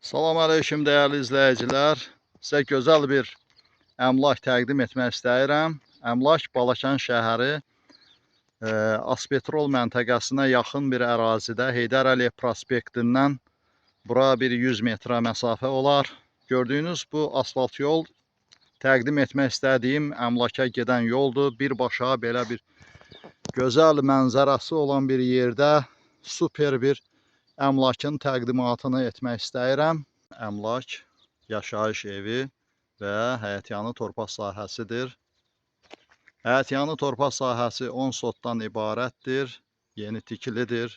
Salam aleyküm dəyərli izləyicilər. Sizə gözəl bir əmlak təqdim etmək istəyirəm. Əmlak Balakən şəhəri Aspetrol məntəqəsinə yaxın bir ərazidə Heydər Əliyev prospektindən bura bir 100 metrə məsafə olar. Gördüyünüz bu asfalt yol təqdim etmək istədiyim əmlaka gedən yoldur. Birbaşa belə bir gözəl mənzərəsi olan bir yerdə super bir əmlakın təqdimatını etmək istəyirəm. Əmlak, yaşayış evi və həyətyanı torpaq sahəsidir. Həyətyanı torpaq sahəsi 10 sotdan ibarətdir, yeni tikilidir.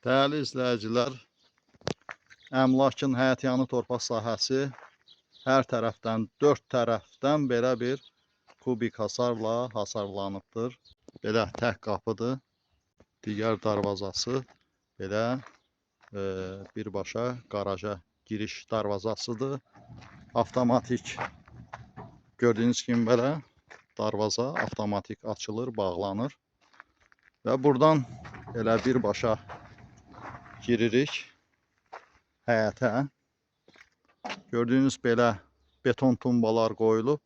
Dəyərli izləyicilər, əmlakın həyətyanı torpaq sahəsi hər tərəfdən, 4 tərəfdən belə bir kubik hasarla hasarlanıbdır. Belə tək qapıdır, digər darvazası belə birbaşa qaraja giriş darvazasıdır. Avtomatik, gördüyünüz kimi belə darvaza avtomatik açılır, bağlanır. Və buradan elə birbaşa giririk həyətə. Gördüyünüz belə beton tumbalar qoyulub.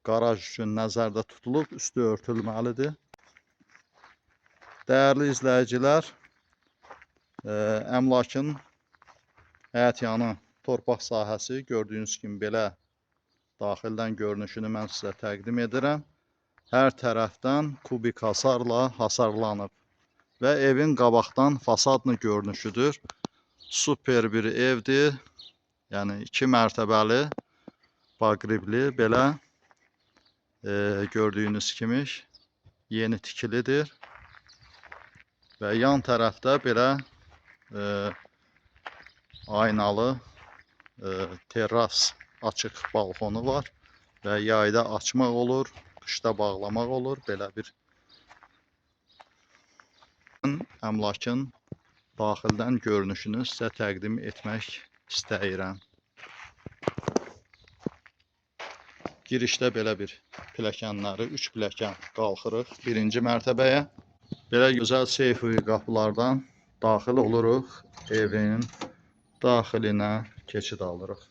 Qaraj üçün nəzərdə tutulub, üstü örtülməlidir. Dəyərli izləyicilər, əmlakın həyətyanı torpaq sahəsi gördüyünüz kimi belə daxildən görünüşünü mən sizə təqdim edirəm. Hər tərəfdən kubik hasarla hasarlanıb və evin qabaqdan fasadlı görünüşüdür. Super bir evdir. Yəni 2 mərtəbəli, baqribli belə gördüyünüz kimi yeni tikilidir. Və yan tərəfdə belə aynalı terras açıq balkonu var və yayda açmaq olur, qışda bağlamaq olur. Belə bir əmlakın daxildən görünüşünü sizə təqdim etmək istəyirəm. Girişdə belə bir pilləkənləri, 3 pilləkən qalxırıq birinci mərtəbəyə. Belə gözəl seyfi qapılardan daxil oluruq, evin daxilinə keçid alırıq.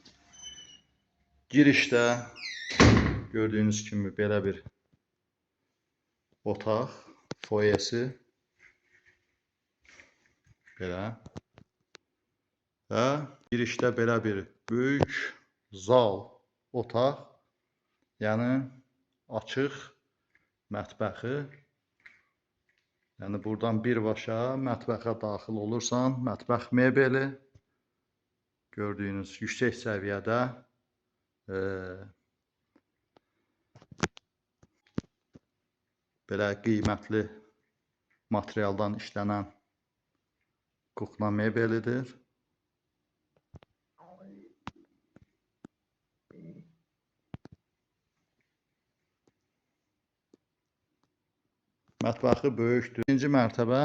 Girişdə gördüyünüz kimi belə bir otaq, foyesi belə və girişdə belə bir böyük zal otaq, yəni açıq mətbəxi. Yəni buradan birbaşa mətbəxə daxil olursan, mətbəx mebeli gördüyünüz yüksək səviyyədə belə qiymətli materialdan işlənən kukla mebelidir. Mətbəxi böyükdür. İkinci mərtəbə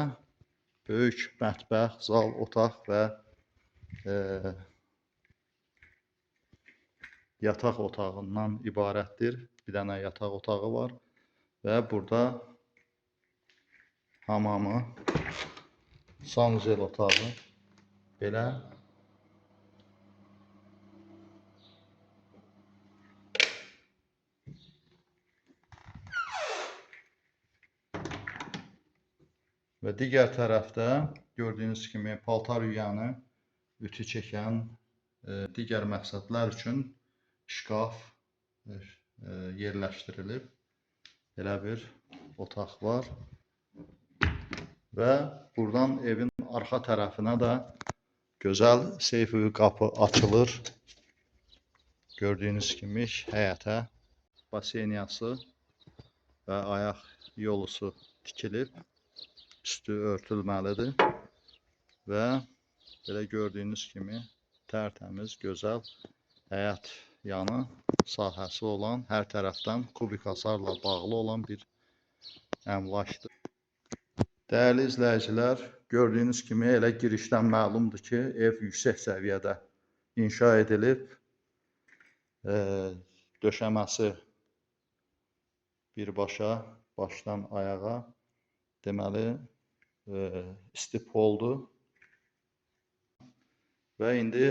böyük mətbəx, zal, otaq və yataq otağından ibarətdir. Bir dənə yataq otağı var və burada hamamı, sanuzel otağı belə. Və digər tərəfdə gördüyünüz kimi paltar yuyanı, ütü çəkən, digər məqsədlər üçün şkaf yerləşdirilib. Belə bir otaq var. Və buradan evin arxa tərəfinə də gözəl seyfi qapı açılır. Gördüyünüz kimi həyətə basenyası və ayaq yolusu tikilib. Üstü örtülməlidir. Və belə gördüyünüz kimi tərtəmiz, gözəl həyət yanı sahəsi olan, hər tərəfdən kubik hasarla bağlı olan bir əmlakdır. Dəyərli izləyicilər, gördüyünüz kimi elə girişdən məlumdur ki, ev yüksək səviyyədə inşa edilib. Döşəməsi birbaşa, başdan ayağa deməli istipoldur. Və indi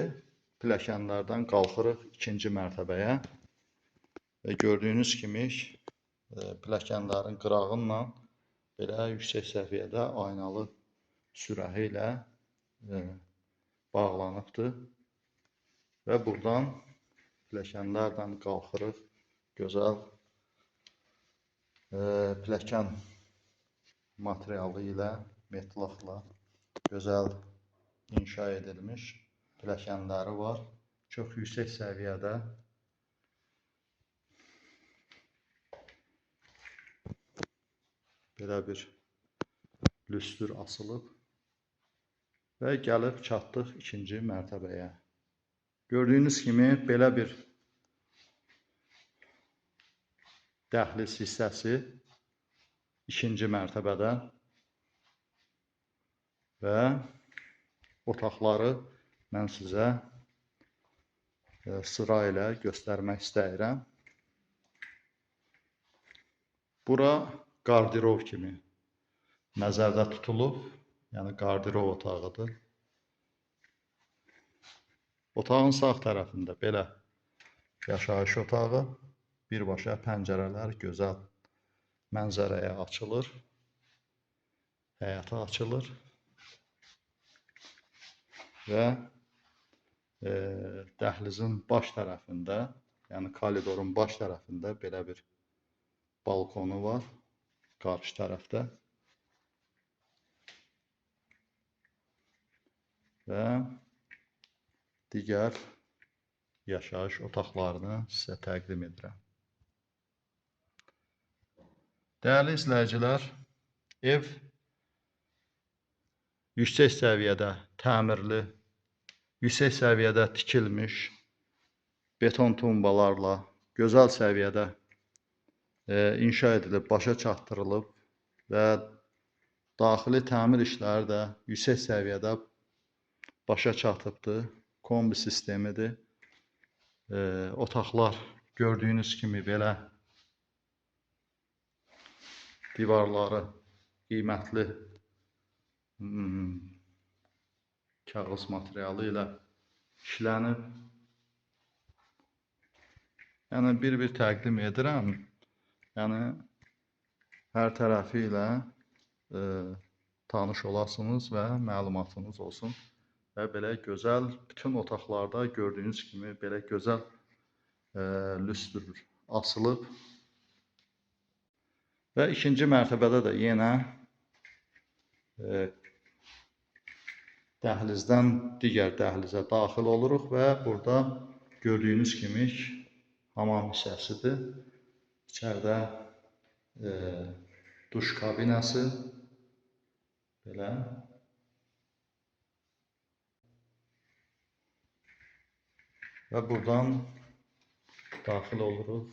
pilləkənlərdən qalxırıq ikinci mərtəbəyə. Və gördüyünüz kimi pilləkənlərin qırağınla belə yüksək səviyyədə aynalı sürəhi ilə bağlanıbdır. Və buradan pilləkənlərdən qalxırıq. Gözəl pilləkən materialı ilə, metlaqla gözəl inşa edilmiş pilləkənləri var. Çox yüksək səviyyədə. Belə bir lüstr asılıb və gəlib çatdıq ikinci mərtəbəyə. Gördüyünüz kimi belə bir dəhliz hissəsi ikinci mərtəbədə və otaqları mən sizə sıra ilə göstərmək istəyirəm. Bura qardirov kimi nəzərdə tutulub, yəni qardirov otağıdır. Otağın sağ tərəfində belə yaşayış otağı, birbaşa pəncərələr gözəl mənzərəyə açılır, həyata açılır və dəhlizin baş tərəfində, yəni koridorun baş tərəfində belə bir balkonu var, qarşı tərəfdə və digər yaşayış otaqlarını sizə təqdim edirəm. Dəyərli izləyicilər, ev yüksək səviyyədə təmirli, yüksək səviyyədə tikilmiş, beton tumbalarla gözəl səviyyədə inşa edilib, başa çatdırılıb və daxili təmir işləri də yüksək səviyyədə başa çatıbdır. Kombi sistemidir. Otaqlar gördüyünüz kimi belə divarları qiymətli kağız materialı ilə işlənib. Yəni bir-bir təqdim edirəm. Yəni hər tərəfi ilə tanış olasınız və məlumatınız olsun. Və belə gözəl, bütün otaqlarda gördüyünüz kimi belə gözəl lüstr asılıb. Və ikinci mərtəbədə də yenə dəhlizdən digər dəhlizə daxil oluruq və burada gördüyünüz kimi hamam hissəsidir. İçəridə duş kabinası belə. Və buradan daxil oluruq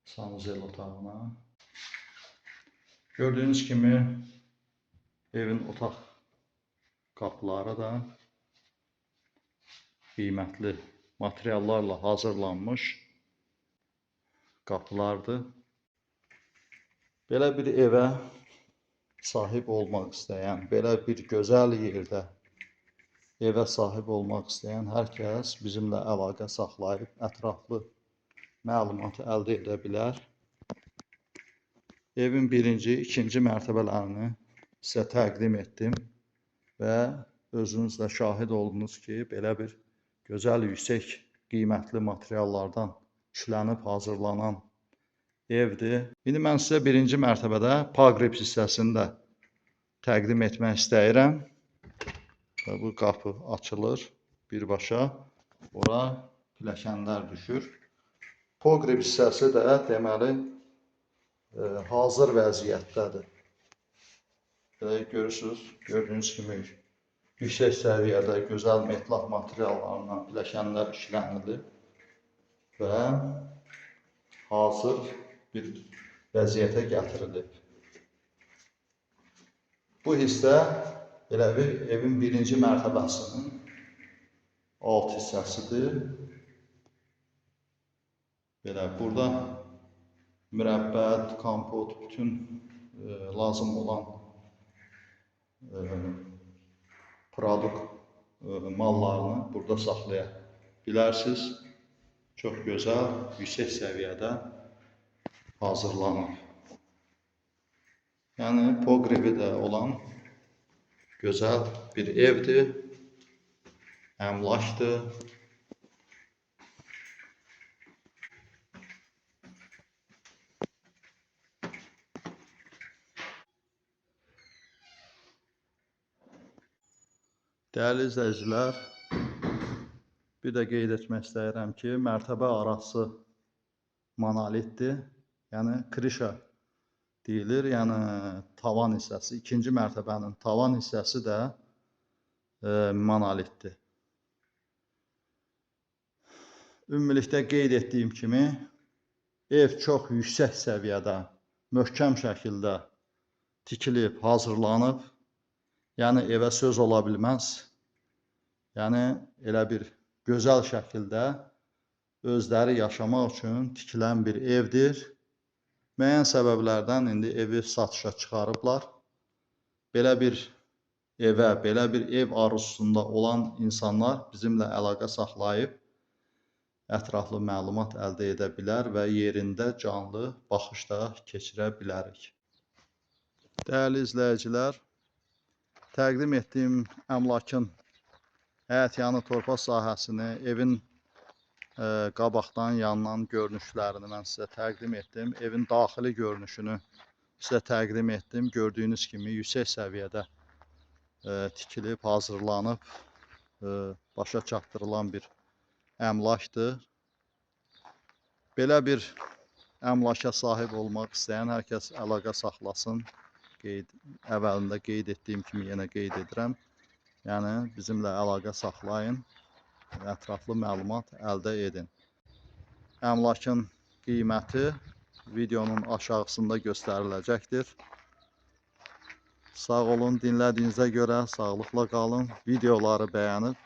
sanuzel otağına. Gördüyünüz kimi evin otaq qapıları da qiymətli materiallarla hazırlanmış qapılardır. Belə bir evə sahib olmaq istəyən, belə bir gözəl yerdə evə sahib olmaq istəyən hər kəs bizimlə əlaqə saxlayıb ətraflı məlumatı əldə edə bilər. Evin birinci, ikinci mərtəbələrini sizə təqdim etdim və özünüz də şahid oldunuz ki, belə bir gözəl, yüksək, qiymətli materiallardan işlənib hazırlanan evdir. İndi mən sizə birinci mərtəbədə paqrib hissəsini də təqdim etmək istəyirəm. Və bu qapı açılır birbaşa. Ora pilləkənlər düşür. Paqrib hissəsi də deməli hazır vəziyyətdədir. Görürsünüz, gördüyünüz kimi yüksək səviyyədə gözəl metlaq materiallarla pilləkənlər işlənilib və hazır bir vəziyyətə gətirilib. Bu hissə elə bir evin birinci mərtəbəsinin alt hissəsidir. Belə burada mürəbbət, kompot, bütün lazım olan produkt mallarını burada saxlaya bilərsiniz. Çox gözəl, yüksək səviyyədə hazırlanır. Yəni pogrebi də olan gözəl bir evdir, əmlakdır. Dəyərli izləyicilər, bir də qeyd etmək istəyirəm ki, mərtəbə arası monolitdir, yəni krişa deyilir, yəni tavan hissəsi, ikinci mərtəbənin tavan hissəsi də monolitdir. Ümumilikdə qeyd etdiyim kimi, ev çox yüksək səviyyədə, möhkəm şəkildə tikilib, hazırlanıb. Yəni evə söz ola bilməz. Yəni elə bir gözəl şəkildə özləri yaşamaq üçün tikilən bir evdir. Müəyyən səbəblərdən indi evi satışa çıxarıblar. Belə bir evə, belə bir ev arzusunda olan insanlar bizimlə əlaqə saxlayıb ətraflı məlumat əldə edə bilər və yerində canlı baxış da keçirə bilərik. Dəyərli izləyicilər, təqdim etdiyim əmlakın həyətyanı torpaq sahəsini, evin qabaqdan, yandan görünüşlərini mən sizə təqdim etdim. Evin daxili görünüşünü sizə təqdim etdim. Gördüyünüz kimi yüksək səviyyədə tikilib, hazırlanıb, başa çatdırılan bir əmlakdır. Belə bir əmlaka sahib olmaq istəyən hər kəs əlaqə saxlasın. Əvvəlində qeyd etdiyim kimi yenə qeyd edirəm. Yəni bizimlə əlaqə saxlayın, ətraflı məlumat əldə edin. Əmlakın qiyməti videonun aşağısında göstəriləcəkdir. Sağ olun, dinlədiyinizə görə sağlıqla qalın. Videoları bəyənib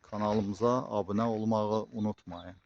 kanalımıza abunə olmağı unutmayın.